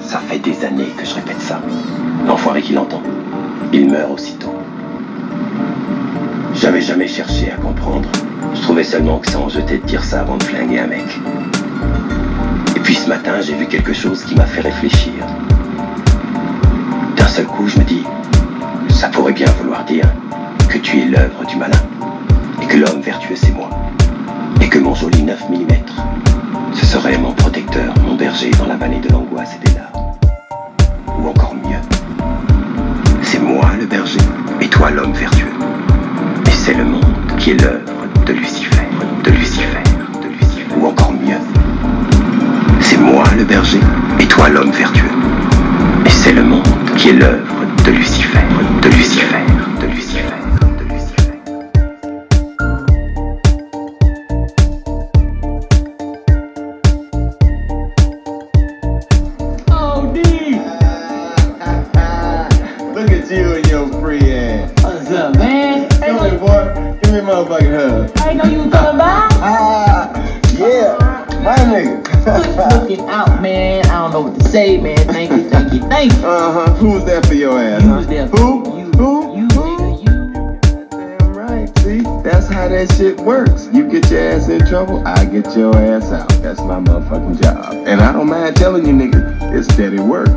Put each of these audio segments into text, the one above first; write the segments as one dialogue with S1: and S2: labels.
S1: Ça fait des années que je répète ça. L'enfoiré qui l'entend, il meurt aussitôt. J'avais jamais cherché à comprendre. Je trouvais seulement que ça en jetait de dire ça avant de flinguer un mec. Et puis ce matin, j'ai vu quelque chose qui m'a fait réfléchir. D'un seul coup, je me dis, ça pourrait bien vouloir dire que tu es l'œuvre du malin, et que l'homme vertueux c'est moi, et que mon joli 9 mm, ce serait mon protecteur, mon berger dans la vallée de l'angoisse et des larmes. Ou encore mieux, c'est moi le berger, et toi l'homme vertueux. Et c'est le monde qui est l'œuvre de Lucifer, de Lucifer, de Lucifer. Ou encore mieux, c'est moi le berger, et toi l'homme vertueux. Et c'est le monde qui est l'œuvre de Lucifer, de Lucifer, de Lucifer, de Lucifer.
S2: Oh, D!
S3: Look at you and your free ass.
S2: What's up, man?
S3: Come here, boy. Give me a motherfucking hug.
S2: I ain't know you was talking about.
S3: Yeah, my nigga.
S2: Looking out, man. I don't know what to say, man. Thank you, thank you, thank you.
S3: Who was there for your ass?
S2: You
S3: huh?
S2: was there for
S3: Who?
S2: you.
S3: Who?
S2: You,
S3: Who?
S2: nigga, you.
S3: Damn right. See, that's how that shit works. You get your ass in trouble, I get your ass out. That's my motherfucking job. And I don't mind telling you, nigga, it's steady work.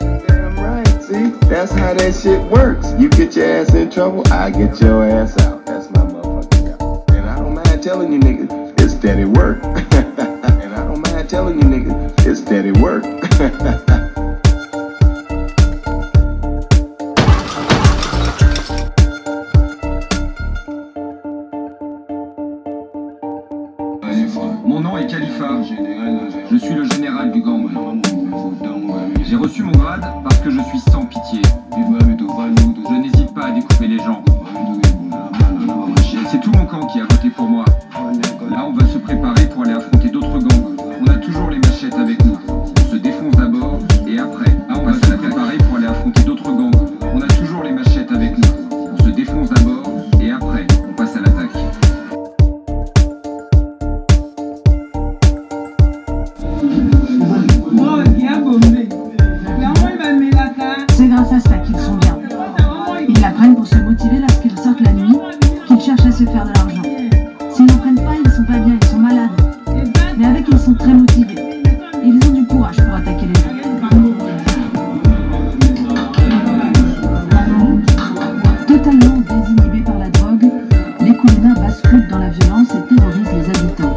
S3: Damn right. See, that's how that shit works. You get your ass in trouble, I get your ass out. That's my motherfucking job. And I don't mind telling you, nigga, it's steady work. And I don't mind telling you, nigga, it's steady work.
S4: Mon nom est Khalifa, je suis le général du gang. J'ai reçu mon grade parce que je suis sans pitié. Je n'hésite pas à découper les gens. C'est tout mon camp qui a voté pour moi. Là, on va se préparer pour aller affronter d'autres gangs. On a toujours les machettes avec nous. On se défonce d'abord et après, on va se préparer pour aller affronter d'autres gangs. On a toujours les machettes avec nous. On se défonce d'abord et après, on passe à l'attaque.
S5: C'est grâce à ça qu'ils sont bien. Ils la prennent pour se motiver lorsqu'ils sortent la nuit, qu'ils cherchent à se faire de l'argent. S'ils n'en prennent pas, ils sont pas bien, ils sont malades. Mais avec, ils sont très motivés. Et ils ont du courage pour attaquer les gens. Totalement désinhibés par la drogue, les Koulénas basculent dans la violence et terrorisent les habitants.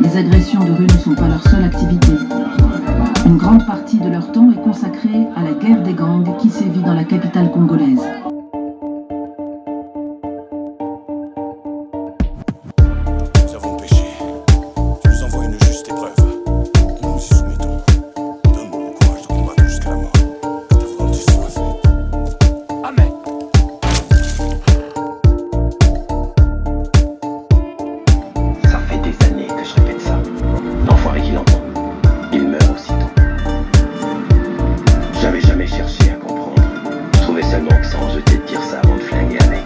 S5: Les agressions de rue ne sont pas leur seule activité. Une grande partie de leur temps est consacrée à la guerre des gangs qui sévit dans la capitale congolaise.
S6: Nous avons péché. Tu nous envoies une juste épreuve. Nous nous y soumettons. Donne-nous le courage de combattre jusqu'à la mort. Que ta volonté soit faite. Amen.
S1: Ça fait des années que je répète ça. L'enfoiré qui l'entend, il meurt aussitôt. J'avais jamais cherché à comprendre. Je trouvais seulement que ça en jetait de dire ça avant de flinguer un mec.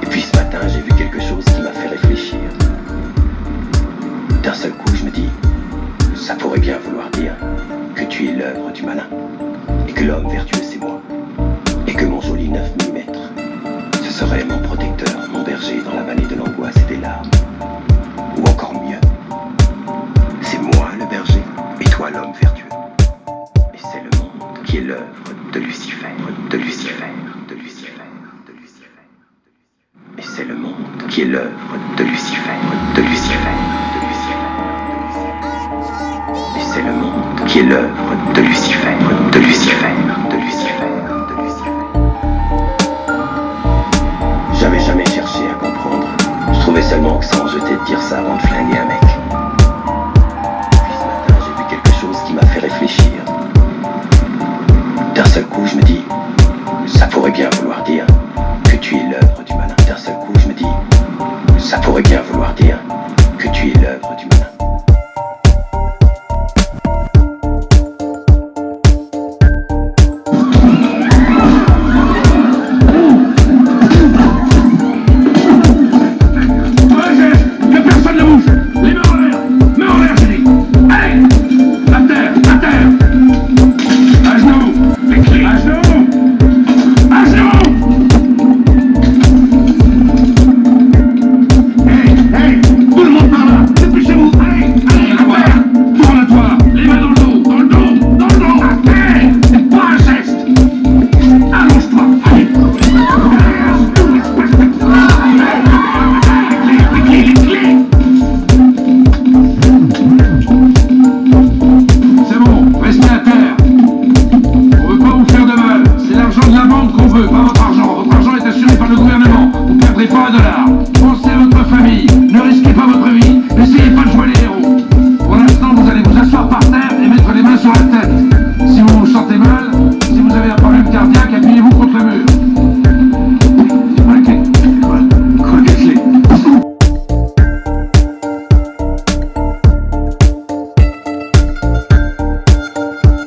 S1: Et puis ce matin, j'ai vu quelque chose qui m'a fait réfléchir. D'un seul coup, je me dis, ça pourrait bien vouloir dire que tu es l'œuvre du malin, et que l'homme vertueux c'est moi, et que mon joli 9 mm, ce serait mon protecteur, mon berger dans la vallée de l'angoisse et des larmes. Ou encore mieux, c'est moi le berger, et toi l'homme vertueux. Et c'est le monde qui est l'œuvre de Lucifer, de Lucifer, de Lucifer, de Lucifer. Et c'est le monde qui est l'œuvre de Lucifer, de Lucifer, de Lucifer, de Lucifer. Et c'est le monde qui est l'œuvre de Lucifer, de Lucifer, de Lucifer, de Lucifer. J'avais jamais cherché à comprendre. Je trouvais seulement que ça en jetait de dire ça avant de flinguer un mec. Puis ce matin, j'ai vu quelque chose qui m'a fait réfléchir. D'un seul coup, je me dis, ça pourrait bien vouloir dire que tu es l'œuvre du malin. D'un seul coup, je me dis, ça pourrait bien vouloir dire que tu es l'œuvre du malin.
S4: $. Pensez à votre famille, ne risquez pas votre vie, n'essayez pas de jouer les héros. Pour l'instant, vous allez vous asseoir par terre et mettre les mains sur la tête. Si vous vous sentez mal, si vous avez un problème cardiaque, appuyez-vous contre le mur. Quoi, quelle clé?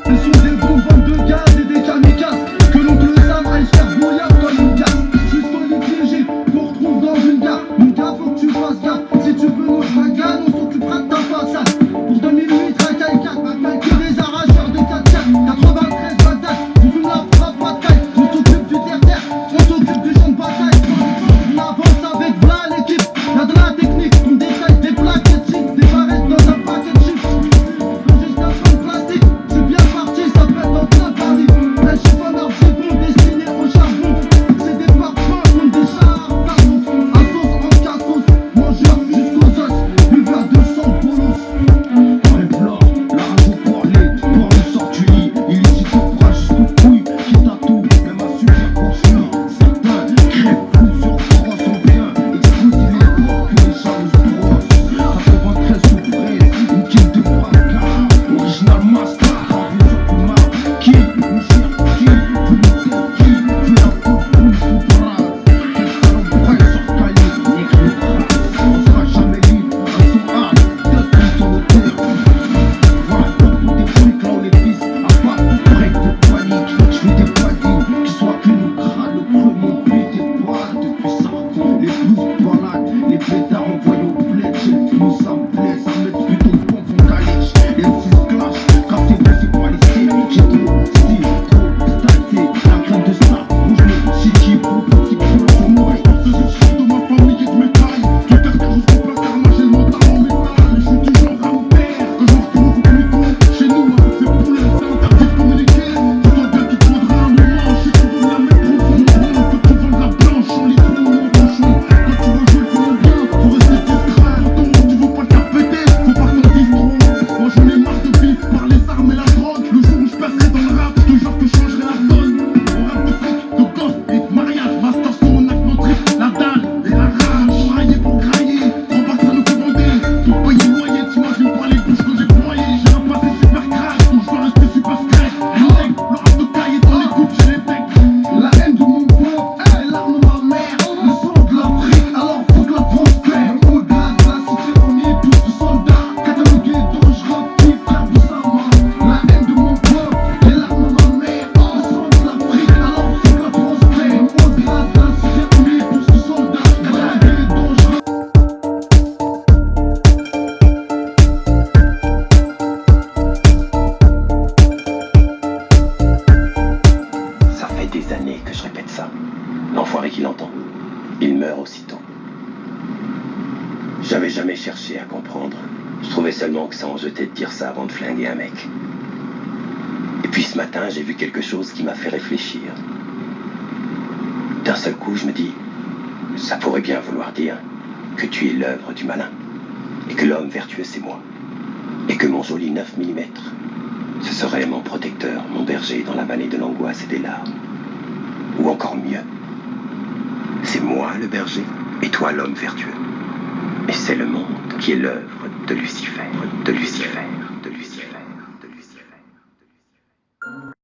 S7: Ce sont des bonbons de gaz et des kamikazes que l'oncle Sam aille se faire bouillir comme une gaz. Juste au lit piégé, pour retrouve dans une gare. Mon gars, faut que tu fasses gaffe. Si tu veux notre bagane, on s'occupera de ta façade. Pour 2008, racaille 4, racaille que des arracheurs de 4x4. 93 batailles, on fume la frappe, pas de caille. On s'occupe du terre-terre, on s'occupe du champ de bataille. On avance avec bla l'équipe, y'a de la technique. On détaille des plaques, des chips, des barrettes dans un paquet de chips. Juste un fond plastique, je suis bien parti, ça pète dans plein Paris. Un chiffonneur, c'est bon, destiné au charbon. C'est des parfums, on des chars, pardon. À sauce en cassos, mangeur jusqu'aux os, buveur de sang bolos. Dans les blancs, la rage au poirlet, pour le sort du lit. Il est si froid jusqu'aux couilles, quitte à tout, même à subir pour fuir. Certains crèvent fous sur crosse en bien, explosent les porcs que les jalouses brossent. 93 sous braise, une kill de fracas, original master, gravé sur Puma. Qui nous cherche qui, veut nous faire qui, veut la peau de boule sous bras. Quel salon brel sur Cali, nique le bras. On sera jamais libre, un son hard, deux coups sur nos terres. Voilà pour des trucs là on les pisse, à part pour break de panique. Je fais des badines, qui soient que nous crâne, le creux, mon pied, des balles depuis Sarko. Les blues balades, les pétards envoyés au bled, j'ai le plus ça me plaît, ça me met plutôt le bon fond caliche. Les M6 clash, cassé, c'est pas les séries, j'ai trop style, trop stylisé, la graine de star, rouge le chichi, pour le petit peu sur moi. Je pense que je suis de ma famille et de mes tailles. Je terre jusqu'au placard, moi j'ai le mental en métal. Je suis du genre à me perdre, que je retrouve au micro. Chez nous, avec ces poulets, c'est interdit de communiquer. Tu dois bien qu'il te faudra un moment, je sais que tu veux la mettre au fond. On peut te vendre la blanche, en litre ou en ronchon. Quand tu veux jouer colombien, faut rester discret. Quand tu veux pas te faire péter, faut pas que t'en dises trop. Moi j'en ai marre de vivre par les armes et la drogue. Le jour où je passerai dans le rap, je te jure que je changerai la donne. On rap de fric, de gosse et de mariage. Master son, on acte notre trip, la dalle et la rage. Railler pour grailler, trop pas que ça nous fait bander. Pour payer le loyer, t'imagines pas les bouches que j'ai broyées. J'ai un passé super crash, donc je dois rester super stress. Le rap de caille est dans les coups, j'ai les becs. La haine de mon peuple, les larmes de ma mère. Le sang de l'Afrique, alors faut que la France claire. Au-delà de la cité, on est tous des soldats. Catalogués dangereux, petits frères de sa main. La haine de mon peuple, les larmes de ma mère. Le sang de l'Afrique, alors faut que la France claire. Au-delà de la cité, on est tous des soldats. Catalogués dangereux.
S1: Ça fait des années que je répète ça. L'enfoiré qui l'entend, il meurt aussitôt. J'avais jamais cherché à comprendre. Je trouvais seulement que ça en jetait de dire ça avant de flinguer un mec. Et puis ce matin, j'ai vu quelque chose qui m'a fait réfléchir. D'un seul coup, je me dis, ça pourrait bien vouloir dire que tu es l'œuvre du malin. Et que l'homme vertueux, c'est moi. Et que mon joli 9 mm, ce serait mon protecteur, mon berger dans la vallée de l'angoisse et des larmes. Ou encore mieux, c'est moi le berger et toi l'homme vertueux. Et c'est le monde qui est l'œuvre de Lucifer, de Lucifer.